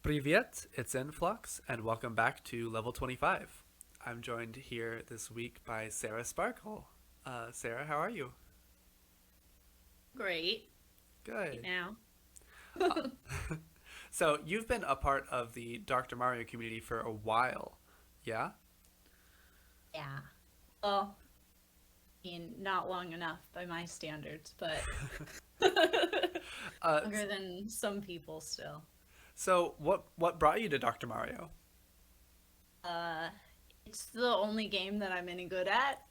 Privyet, it's Influx, and welcome back to Level 25. I'm joined here this week by Sarah Sparkle. Sarah, how are you? Great. Right Good. now. Uh, so, you've been a part of the Dr. Mario community for a while, yeah? Yeah. Well, I mean, not long enough by my standards, but Uh, longer than some people still. so what brought you to Dr. Mario? Uh, it's the only game that I'm any good at.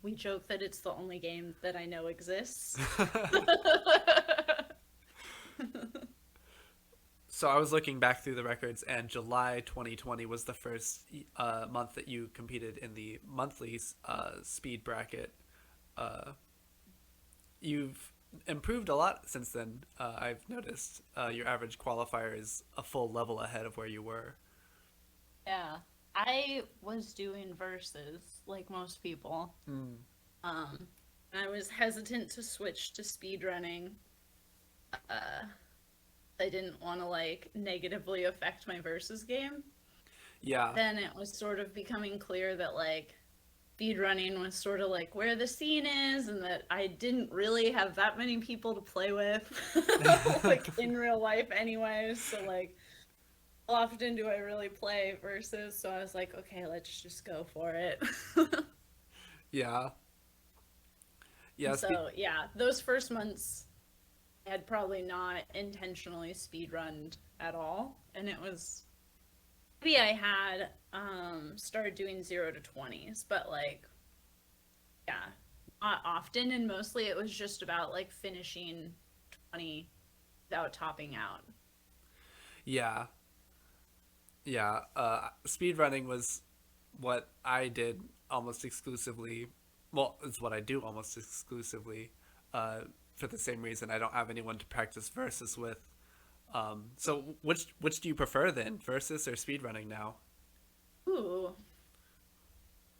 We joke that it's the only game that I know exists. So, I was looking back through the records, and July 2020 was the first month that you competed in the monthly speed bracket. Uh, you've improved a lot since then. I've noticed your average qualifier is a full level ahead of where you were. Yeah. I was doing verses like most people. Mm. Um, I was hesitant to switch to speedrunning. Uh, I didn't want to like negatively affect my versus game. Yeah, Then it was sort of becoming clear that like speedrunning was sort of like where the scene is and that I didn't really have that many people to play with like in real life anyways. So like how often do I really play versus? So I was like, okay, let's just go for it. yeah, yeah. And so yeah, those first months I had probably not intentionally speedrunned at all. And it was maybe I had started doing 0 to 20s, but like yeah, not often, and mostly it was just about like finishing 20 without topping out. Yeah, yeah. Speedrunning was what I did almost exclusively. Well, it's what I do almost exclusively. Uh, for the same reason, I don't have anyone to practice versus with. So which do you prefer then, versus or speedrunning now? Ooh,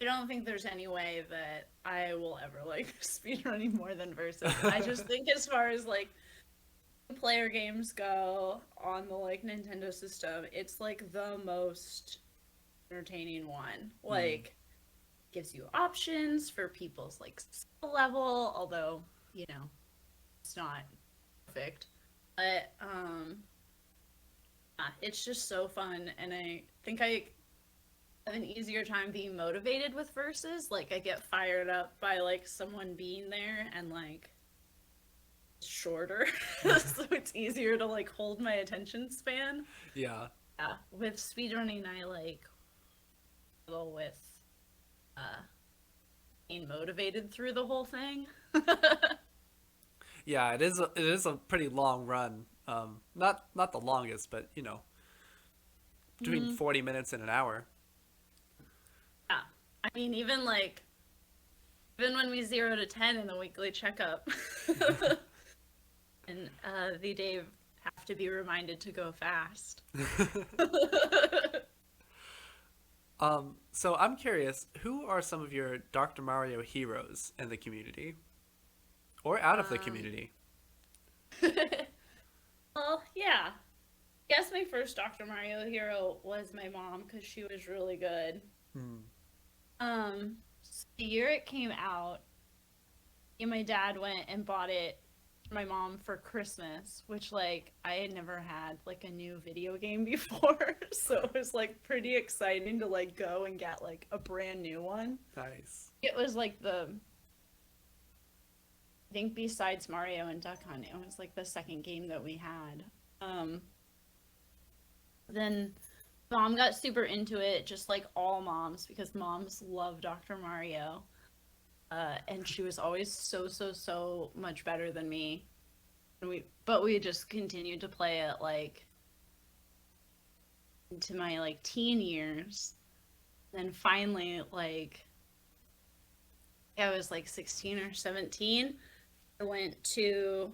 I don't think there's any way that I will ever like speedrunning more than versus. I just think as far as like player games go on the like Nintendo system, it's like the most entertaining one. Mm, Like gives you options for people's like skill level, although, you know, it's not perfect. But it's just so fun, and I think I have an easier time being motivated with verses. Like I get fired up by like someone being there and like shorter, so it's easier to like hold my attention span. yeah, Yeah, with speedrunning, I like go with uh being motivated through the whole thing. yeah. It is a pretty long run. Not the longest, but between Mm, 40 minutes and an hour. yeah, I mean even when we 0 to 10 in the weekly checkup, and the Dave have to be reminded to go fast. So I'm curious, who are some of your Dr. Mario heroes in the community or out of the um, community? well, yeah. I guess my first Dr. Mario hero was my mom because she was really good. Hmm. The year it came out, me and my dad went and bought it for my mom for Christmas, which like I had never had like a new video game before, so it was like pretty exciting to like go and get like a brand new one. Nice. It was like I think besides Mario and Duck Hunt, it was like the second game that we had. Um, then mom got super into it, just like all moms, because moms love Dr. Mario. And she was always so much better than me. But we just continued to play it like into my like teen years. Then finally, like I was like 16 or 17, I went to.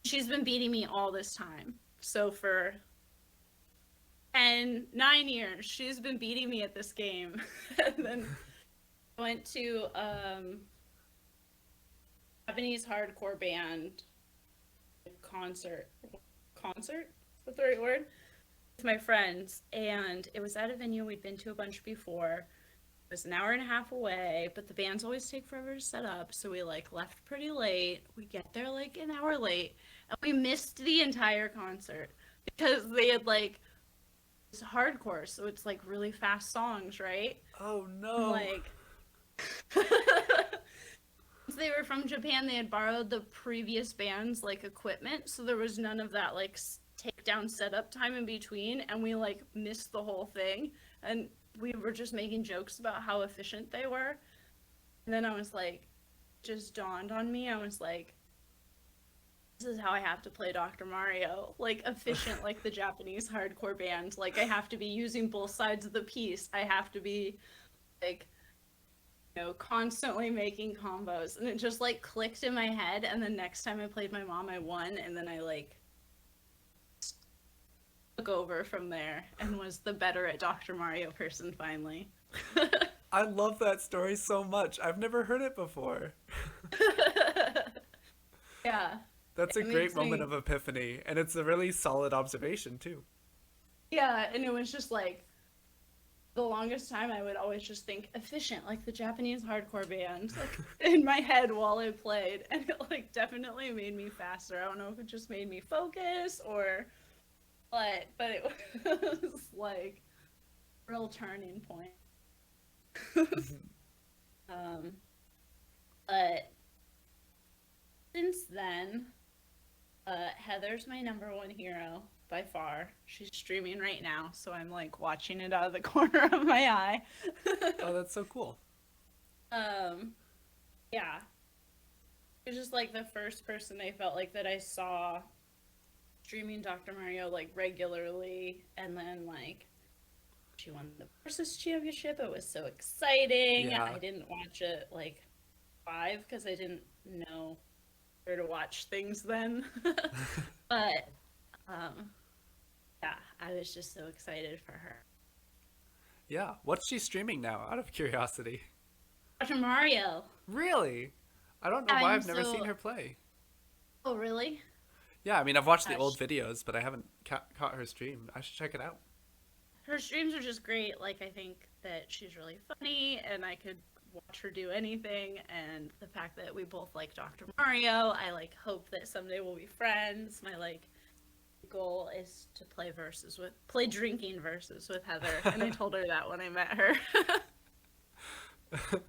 She's been beating me all this time. So for 9 years, she's been beating me at this game. And then I went to Japanese hardcore band concert. Concert? Is that the right word? with my friends, and it was at a venue we'd been to a bunch before. It was an hour and a half away, but the bands always take forever to set up, so we like left pretty late. We get there like an hour late, and we missed the entire concert because they had like it's hardcore, so it's like really fast songs, right? Oh And no. like since they were from Japan, they had borrowed the previous band's like equipment, so there was none of that like takedown setup time in between, and we like missed the whole thing. And we were just making jokes about how efficient they were. And then I was like, just dawned on me. I was like, this is how I have to play Dr. Mario. Like efficient like the Japanese hardcore band. Like I have to be using both sides of the piece. I have to be like constantly making combos, and it just like clicked in my head. And the next time I played my mom, I won, and then I like took over from there and was the better at Dr. Mario person finally. I love that story so much. I've never heard it before. Yeah, That's a it great makes moment me. of epiphany, and it's a really solid observation too. Yeah, and it was just like the longest time I would always just think efficient, like the Japanese hardcore band, like in my head while I played, and it like definitely made me faster. I don't know if it just made me focus or what, but it was like real turning point. um, but since then, Heather's my number one hero by far. She's streaming right now, so I'm like watching it out of the corner of my eye. Oh, that's so cool. um, yeah, it was just like the first person I felt like that I saw streaming Dr. Mario like regularly, and then like she won the Versus Championship. It was so exciting. Yeah. I didn't watch it like live because I didn't know where to watch things then. But um, yeah, I was just so excited for her. Yeah. What's she streaming now, out of curiosity? Dr. Mario. Really? I don't know why I'm I've never seen so. her play. Oh, really? Yeah, I mean, I've watched the old Gosh. videos, but I haven't caught her stream. I should check it out. Her streams are just great. Like, I think that she's really funny, and I could watch her do anything. And the fact that we both like Dr. Mario, I like hope that someday we'll be friends. My like goal is to play drinking verses with Heather, and I told her that when I met her.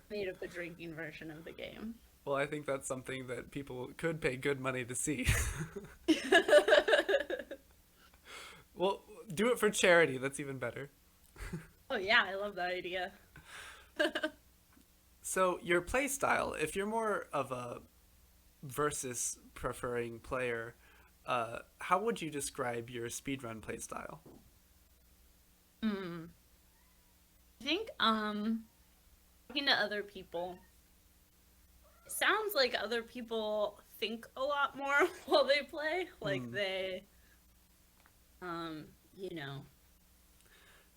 Made up a drinking version of the game. Well, I think that's something that people could pay good money to see. Well, do it for charity. That's even better. Oh yeah, I love that idea. So, your play style, if you're more of a versus preferring player, how would you describe your speedrun play style? Hmm. I think talking to other people, it sounds like other people think a lot more while they play. Like Hmm. they um, you know,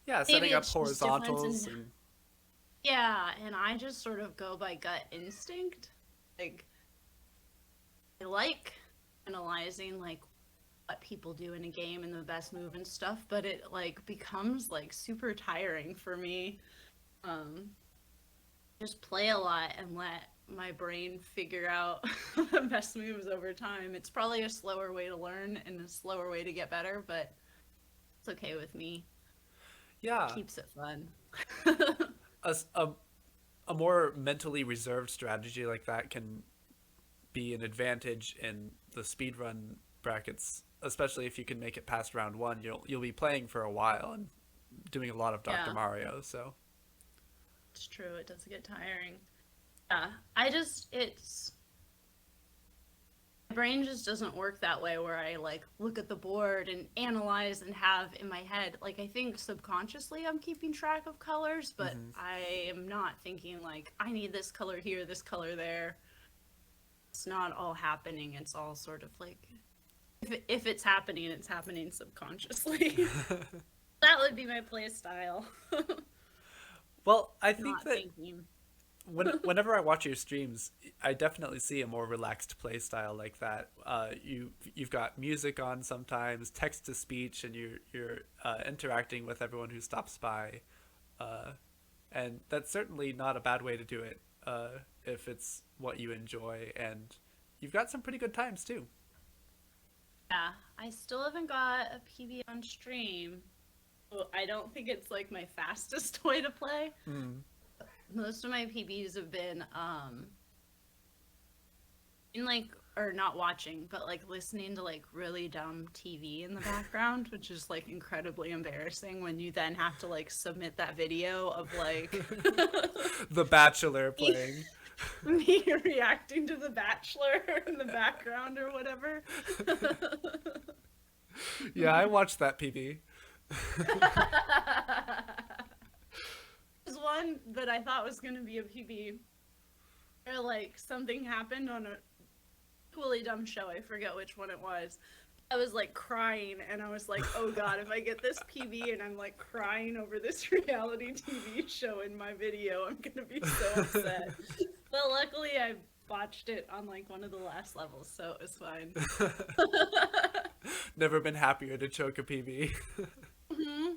Yeah, maybe setting up it's just difference in horizontals and yeah, and I just sort of go by gut instinct. Like I like analyzing like what people do in a game and the best move and stuff, but it like becomes like super tiring for me. Um, just play a lot and let my brain figure out the best moves over time. It's probably a slower way to learn and a slower way to get better, but it's okay with me. yeah, Keeps it fun. a, s- a more mentally reserved strategy like that can be an advantage in the speedrun brackets, especially if you can make it past round one. You'll be playing for a while and doing a lot of Dr. Yeah, Mario. So it's true. It does get tiring. Yeah, I just it's my brain just doesn't work that way where I like look at the board and analyze and have in my head like I think subconsciously I'm keeping track of colors, but mhm. I am not thinking like I need this color here, this color there. It's not all happening. It's all sort of like if it's happening, it's happening subconsciously. That would be my play style. Well, I think Not that thinking. Whenever I watch your streams, I definitely see a more relaxed play style like that. You've got music on sometimes, text to speech, and you're interacting with everyone who stops by, uh, and that's certainly not a bad way to do it if it's what you enjoy, and you've got some pretty good times too. Yeah, I still haven't got a PB on stream. Well, I don't think it's like my fastest way to play. Mm. Most of my PBs have been in like or not watching, but like listening to like really dumb TV in the background, which is like incredibly embarrassing when you then have to like submit that video of like The Bachelor playing. me reacting to The Bachelor in the background or whatever. Yeah, I watched that PB. There's one that I thought was gonna be a PB where like something happened on a equally dumb show. I forget which one it was. I was like crying and I was like, oh god, if I get this PB and I'm like crying over this reality TV show in my video, I'm gonna be so upset. But luckily I botched it on like one of the last levels, so it was fine. Never been happier to choke a PB. Hmm.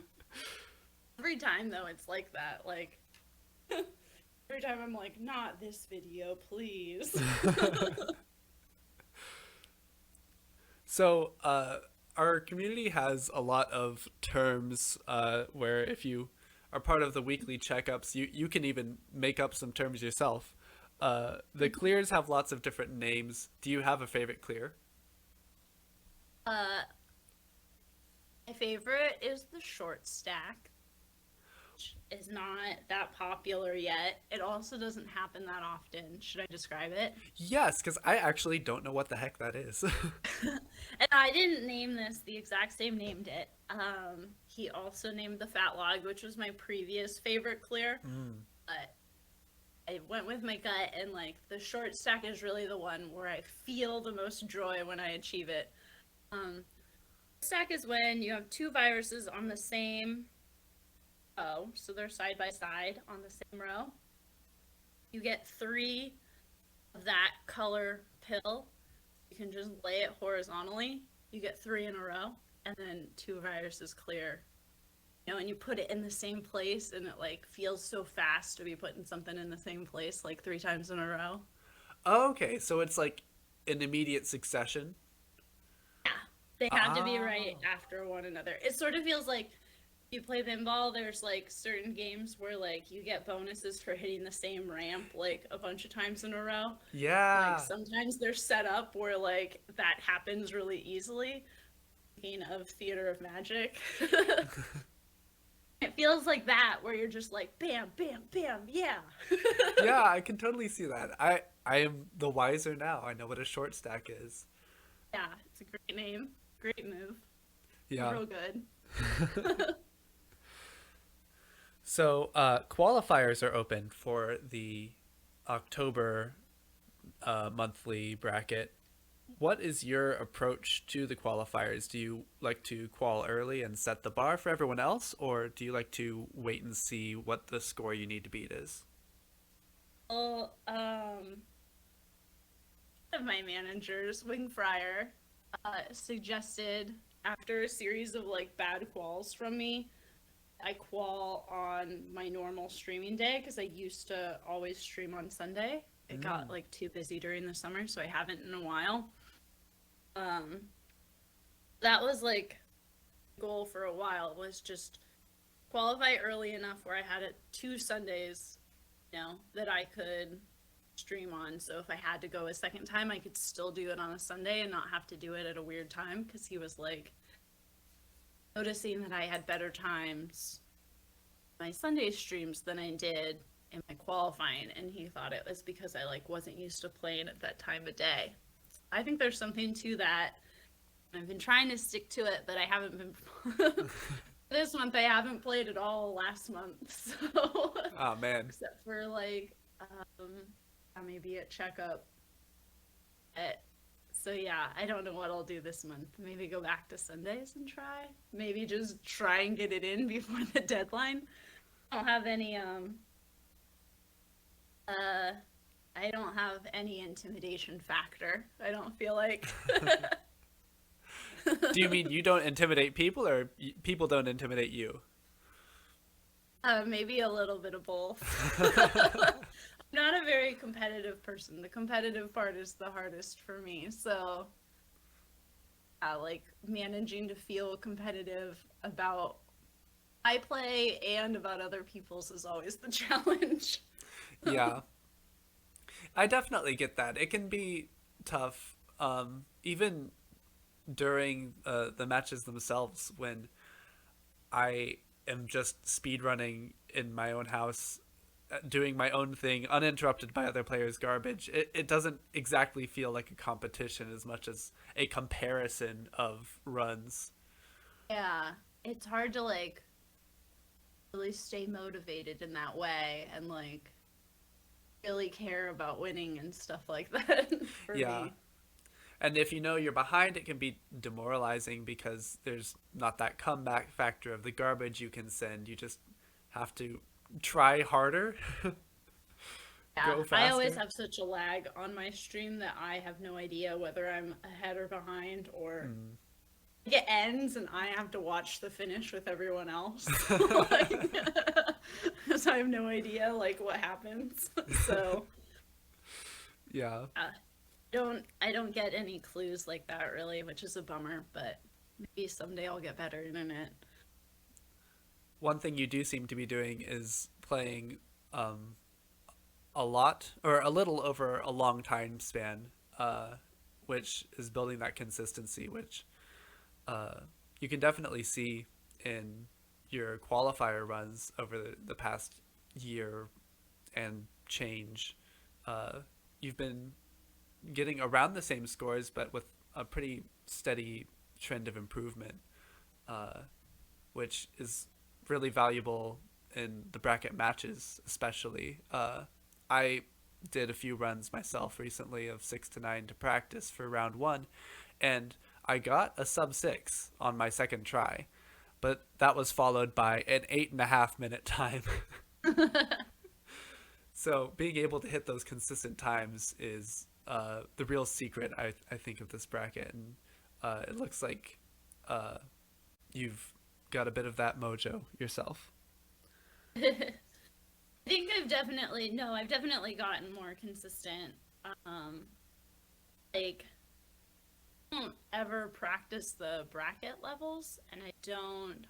Every time though, it's like that. Like every time I'm like, not this video, please. So, our community has a lot of terms where if you are part of the weekly checkups, you can even make up some terms yourself. The clears have lots of different names. Do you have a favorite clear? uh, my favorite is the short stack, which is not that popular yet. It also doesn't happen that often. Should I describe it? Yes, because I actually don't know what the heck that is. And I didn't name this. The exact same named it. He also named the fat log, which was my previous favorite clear. Mm. But I went with my gut, and like the short stack is really the one where I feel the most joy when I achieve it. Stack is when you have two viruses on the same row, so they're side by side on the same row. You get three of that color pill. You can just lay it horizontally. You get three in a row, and then two viruses clear. You know, and you put it in the same place, and it like feels so fast to be putting something in the same place like three times in a row. Okay, so it's like an immediate succession. Yeah, they have to be right Oh. after one another. It sort of feels like you play pinball, there's like certain games where like you get bonuses for hitting the same ramp like a bunch of times in a row. Like Yeah. sometimes they're set up where like that happens really easily. Thinking of Theater of Magic. It feels like that where you're just like bam, bam, bam, yeah. Yeah, I can totally see that. I am the wiser now. I know what a short stack is. Yeah, it's a great name. Great move. Yeah. Real good. So, qualifiers are open for the October monthly bracket. What is your approach to the qualifiers? Do you like to qual early and set the bar for everyone else, or do you like to wait and see what the score you need to beat is? Well, one of my managers, Wing Fryer, suggested after a series of like bad quals from me, I qual on my normal streaming day because I used to always stream on Sunday. It got Mm. like too busy during the summer, so I haven't in a while. Um, that was like goal for a while was just qualify early enough where I had it 2 Sundays, you know, that I could stream on. So if I had to go a second time, I could still do it on a Sunday and not have to do it at a weird time because he was like noticing that I had better times my Sunday streams than I did in my qualifying, and he thought it was because I like wasn't used to playing at that time of day. I think there's something to that. I've been trying to stick to it, but I haven't been. This month I haven't played at all last month, so Oh man. except for like maybe a checkup. So yeah, I don't know what I'll do this month. Maybe go back to Sundays and try. Maybe just try and get it in before the deadline. I don't have any Uh, I don't have any intimidation factor. I don't feel like. Do you mean you don't intimidate people, or people don't intimidate you? Maybe a little bit of both. I'm not a very competitive person. The competitive part is the hardest for me. So, like managing to feel competitive about I play and about other people's is always the challenge. Yeah, I definitely get that. It can be tough, even during the matches themselves when I am just speedrunning in my own house, doing my own thing, uninterrupted by other players' garbage. It doesn't exactly feel like a competition as much as a comparison of runs. Yeah, it's hard to like really stay motivated in that way and like really care about winning and stuff like that for Yeah. me. And if you know you're behind, it can be demoralizing because there's not that comeback factor of the garbage you can send. You just have to try harder, Yeah, go I always faster. have such a lag on my stream that I have no idea whether I'm ahead or behind or Mm. it ends and I have to watch the finish with everyone else. Like, so I have no idea like what happens. So Yeah. I don't get any clues like that really, which is a bummer, but maybe someday I'll get better in it. One thing you do seem to be doing is playing um, a lot or a little over a long time span, which is building that consistency, which uh, you can definitely see in your qualifier runs over the past year and change. Uh, you've been getting around the same scores, but with a pretty steady trend of improvement, uh, which is really valuable in the bracket matches, especially. I did a few runs myself recently of 6 to 9 to practice for round one, and I got a sub 6 on my second try, but that was followed by an 8.5 minute time. So being able to hit those consistent times is the real secret, I think, of this bracket, and it looks like uh, you've got a bit of that mojo yourself. I think I've definitely gotten more consistent. Um, like I don't ever practice the bracket levels, and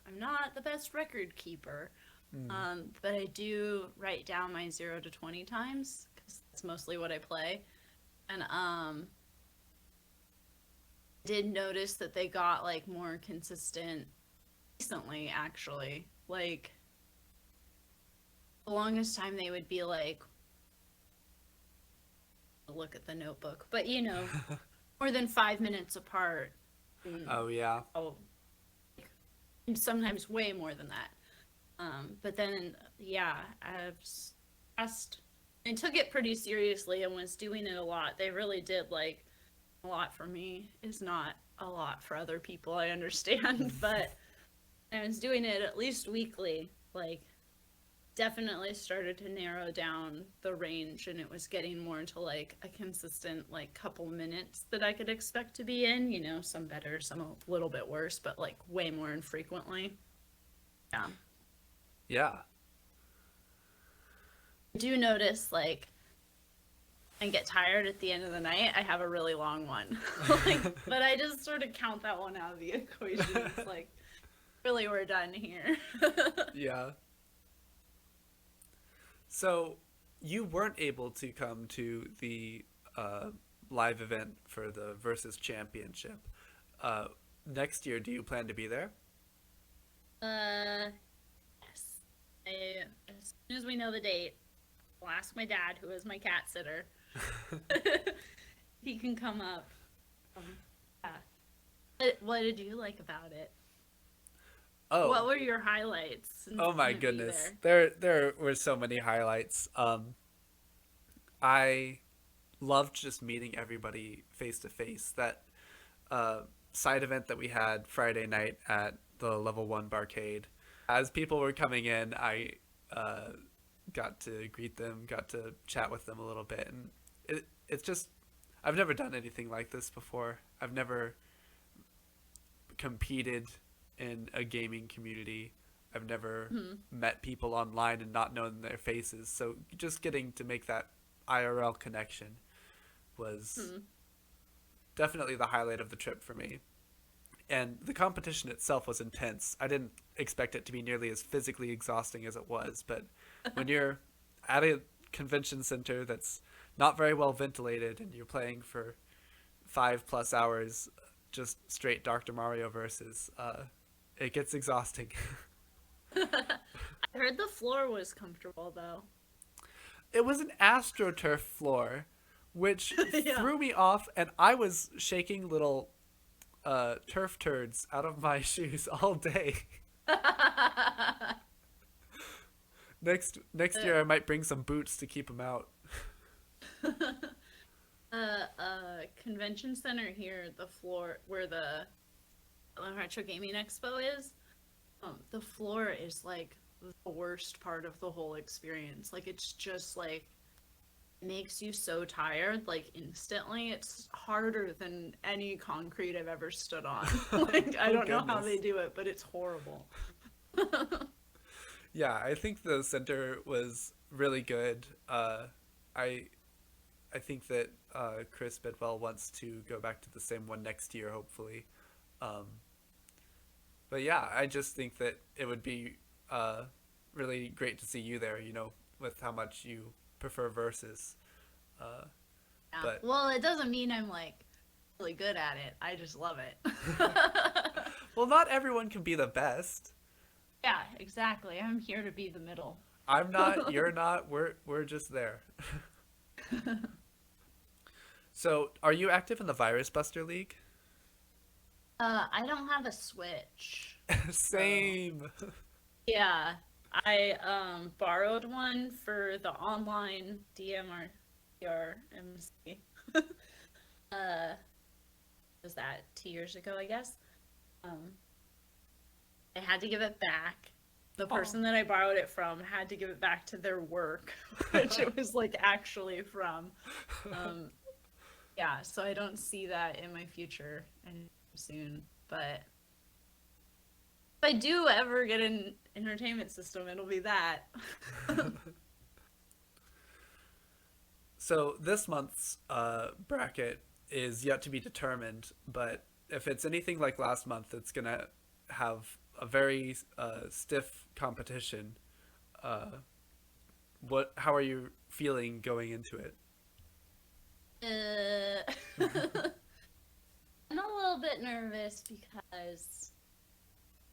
I'm not the best record keeper. Mm. But I do write down my 0 to 20 times because that's mostly what I play. And did notice that they got like more consistent recently, actually. Like the longest time they would be like, look at the notebook, but more than 5 minutes apart. And, Oh yeah. oh, and sometimes way more than that. But then, yeah, I've asked and took it pretty seriously and was doing it a lot. They really did like a lot for me is not a lot for other people, I understand, but I was doing it at least weekly, like definitely started to narrow down the range and it was getting more to like a consistent like couple minutes that I could expect to be in, some better, some a little bit worse, but like way more infrequently. Yeah. Yeah. I do notice like and get tired at the end of the night, I have a really long one. Like, but I just sort of count that one out of the equation. It's like, really, we're done here. Yeah. So you weren't able to come to the uh, live event for the Versus Championship. Uh, Next year, do you plan to be there? Yes. As soon as we know the date, I'll ask my dad, who is my cat sitter. He can come up. Um, yeah. What did you like about it? What Oh, were your highlights since oh you my couldn't be goodness. there? There were so many highlights. I loved just meeting everybody face to face. That uh, side event that we had Friday night at the level 1 barcade. As people were coming in, I got to greet them, got to chat with them a little bit, and it's just I've never done anything like this before. I've never competed in a gaming community. I've never Hmm. met people online and not known their faces. So just getting to make that IRL connection was Hmm. definitely the highlight of the trip for me. And the competition itself was intense. I didn't expect it to be nearly as physically exhausting as it was, but when you're at a convention center that's not very well ventilated and you're playing for 5+ hours just straight Dr. Mario versus, it gets exhausting. I heard the floor was comfortable though. It was an AstroTurf floor, which Yeah. threw me off, and I was shaking little turf turds out of my shoes all day. Next year, I might bring some boots to keep them out. Convention center here, the floor where the Retro Gaming Expo is, the floor is like the worst part of the whole experience. Like it's just like makes you so tired like instantly. It's harder than any concrete I've ever stood on. Like I Oh don't know how goodness. they do it, but it's horrible. Yeah, I think the center was really good. I I think that Chris Bidwell wants to go back to the same one next year, hopefully. Um, but yeah, I just think that it would be uh, really great to see you there. With how much you prefer versus. Uh, Yeah. but Well, it doesn't mean I'm like really good at it. I just love it. well, not everyone can be the best. Yeah, exactly. I'm here to be the middle. I'm not. You're not. We're just there. So, are you active in the Virus Buster League? I don't have a Switch. So, Same. yeah. I borrowed one for the online DMRC. Uh was that 2 years ago, I guess? Um I had to give it back. The Oh. person that I borrowed it from had to give it back to their work, which it was like actually from. Um yeah, so I don't see that in my future anytime soon, but if I do ever get an entertainment system, it'll be that. So this month's bracket is yet to be determined, but if it's anything like last month, it's gonna have a very stiff competition. Uh, How are you feeling going into it? Uh, I'm a little bit nervous because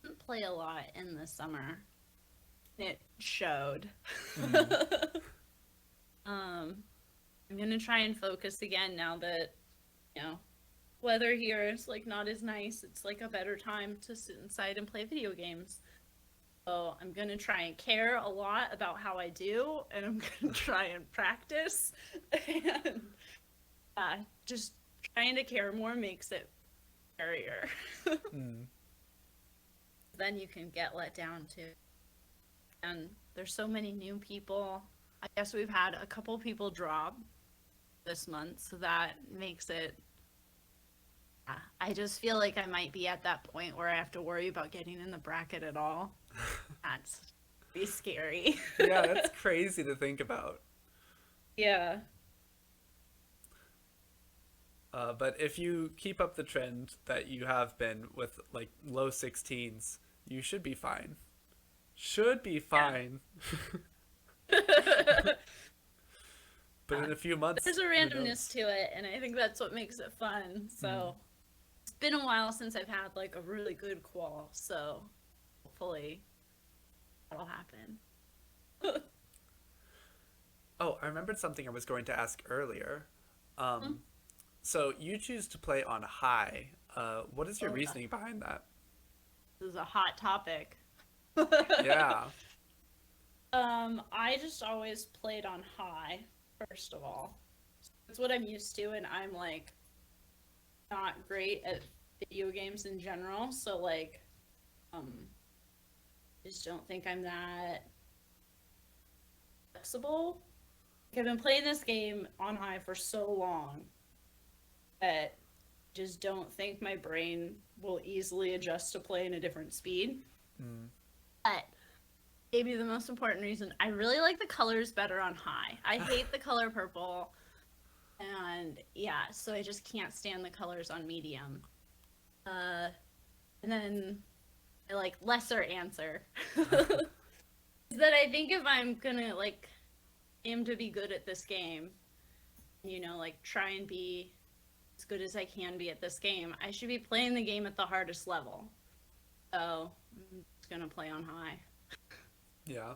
I didn't play a lot in the summer. It showed. Mm. um, I'm gonna try and focus again now that, you know, weather here is like not as nice. It's like a better time to sit inside and play video games. So I'm gonna try and care a lot about how I do, and I'm gonna try and practice. And just trying to care more makes it scarier. Mm. Then you can get let down too. And there's so many new people. I guess we've had a couple people drop this month, so that makes it. I just feel like I might be at that point where I have to worry about getting in the bracket at all. That's be scary. Yeah, that's crazy to think about. Yeah. But if you keep up the trend that you have been with like low 16s, you should be fine. Should be Yeah. fine. But in a few months, There's a who randomness knows? to it, and I think that's what makes it fun. Mm. So it's been a while since I've had like a really good qual, so hopefully that'll happen. Oh, I remembered something I was going to ask earlier. Hmm? Um, so you choose to play on high. What is your Oh yeah, reasoning behind that? this is a hot topic. Yeah. I just always played on high, first of all. It's what I'm used to, and I'm like not great at video games in general, so like um just don't think I'm that flexible. Like, I've been playing this game on high for so long that I just don't think my brain will easily adjust to playing a different speed. Mm. But maybe the most important reason, I really like the colors better on high. I hate the color purple. And yeah, so I just can't stand the colors on medium. Uh, and then I like lesser answer is that I think if I'm gonna like aim to be good at this game, like try and be as good as I can be at this game, I should be playing the game at the hardest level. So I'm just gonna play on high. Yeah.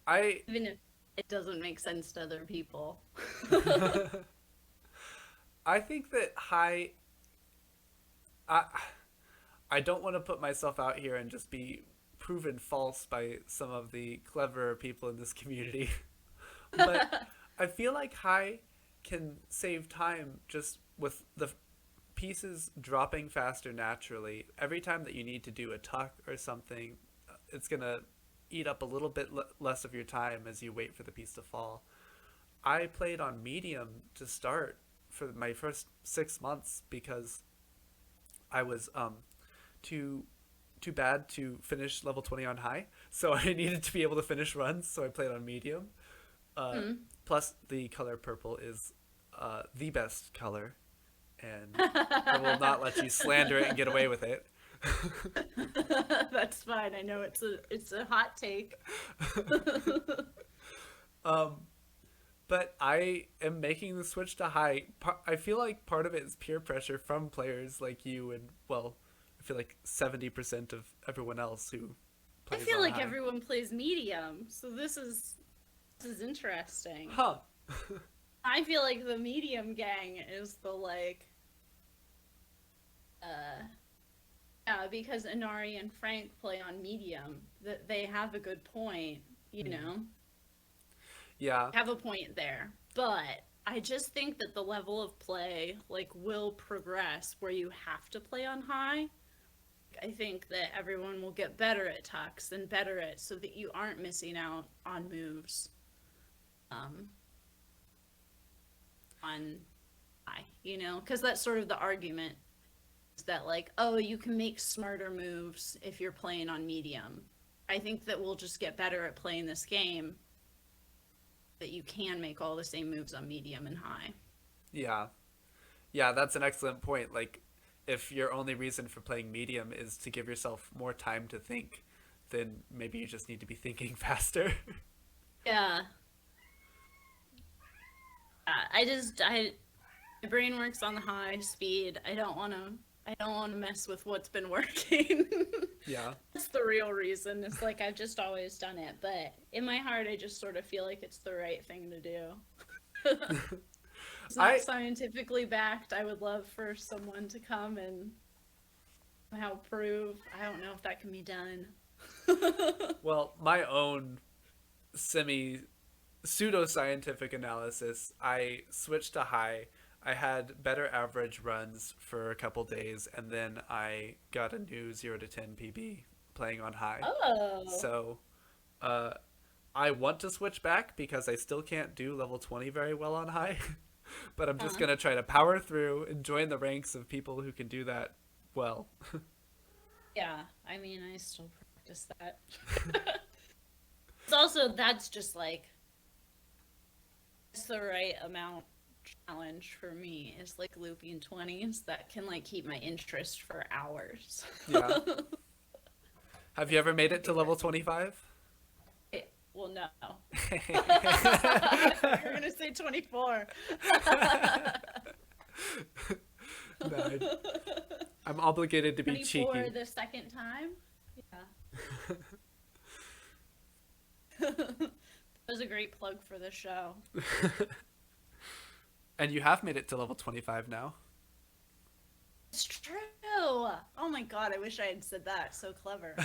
I Even if it doesn't make sense to other people. I think that I I don't want to put myself out here and just be proven false by some of the cleverer people in this community. But I feel like high can save time just with the pieces dropping faster naturally. Every time that you need to do a tuck or something, it's going to eat up a little bit less of your time as you wait for the piece to fall. I played on medium to start for my first 6 months because I was too too bad to finish level 20 on high, so I needed to be able to finish runs, so I played on medium. Uh, Hmm. Plus, the color purple is the best color, and I will not let you slander it and get away with it. That's fine. I know it's a hot take. um, but I am making the switch to high. I feel like part of it is peer pressure from players like you, and well, I feel like 70% of everyone else who I plays feel on like high. everyone plays medium, so this is interesting. Huh. I feel like the medium gang is the like uh yeah, because Inari and Frank play on medium, that they have a good point, you Mm. know. Yeah. Have a point there. But I just think that the level of play like will progress where you have to play on high. I think that everyone will get better at tucks and better at so that you aren't missing out on moves um on high, because that's sort of the argument is that like, oh, you can make smarter moves if you're playing on medium. I think that we'll just get better at playing this game that you can make all the same moves on medium and high. Yeah. Yeah, that's an excellent point. Like, if your only reason for playing medium is to give yourself more time to think, then maybe you just need to be thinking faster. Yeah. I my brain works on the high speed. I don't want to mess with what's been working. Yeah. That's the real reason. It's like I've just always done it, but in my heart I just sort of feel like it's the right thing to do. It's not I scientifically backed. I would love for someone to come and somehow prove. I don't know if that can be done. well, my own semi pseudoscientific analysis, I switched to high. I had better average runs for a couple days, and then I got a new 0 to 10 PB playing on high. Oh. So, uh, I want to switch back because I still can't do level 20 very well on high. But I'm just Huh. going to try to power through and join the ranks of people who can do that well. Yeah, I mean, I still practice that. It's also, that's just like, it's the right amount challenge for me. It's like looping 20s that can like keep my interest for hours. Yeah. Have you ever made it to level 25? Well, no. You're gonna say 24. No, I'm obligated to be 24 cheeky. the second time? Yeah. That was a great plug for the show. And you have made it to level 25 now. It's true. Oh my god, I wish I had said that. So clever.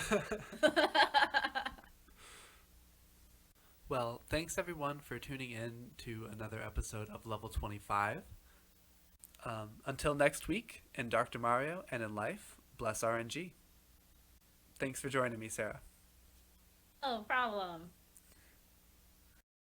Well, thanks everyone for tuning in to another episode of Level 25. Until next week, in Dr. Mario and in life, bless RNG. Thanks for joining me, Sarah. No problem.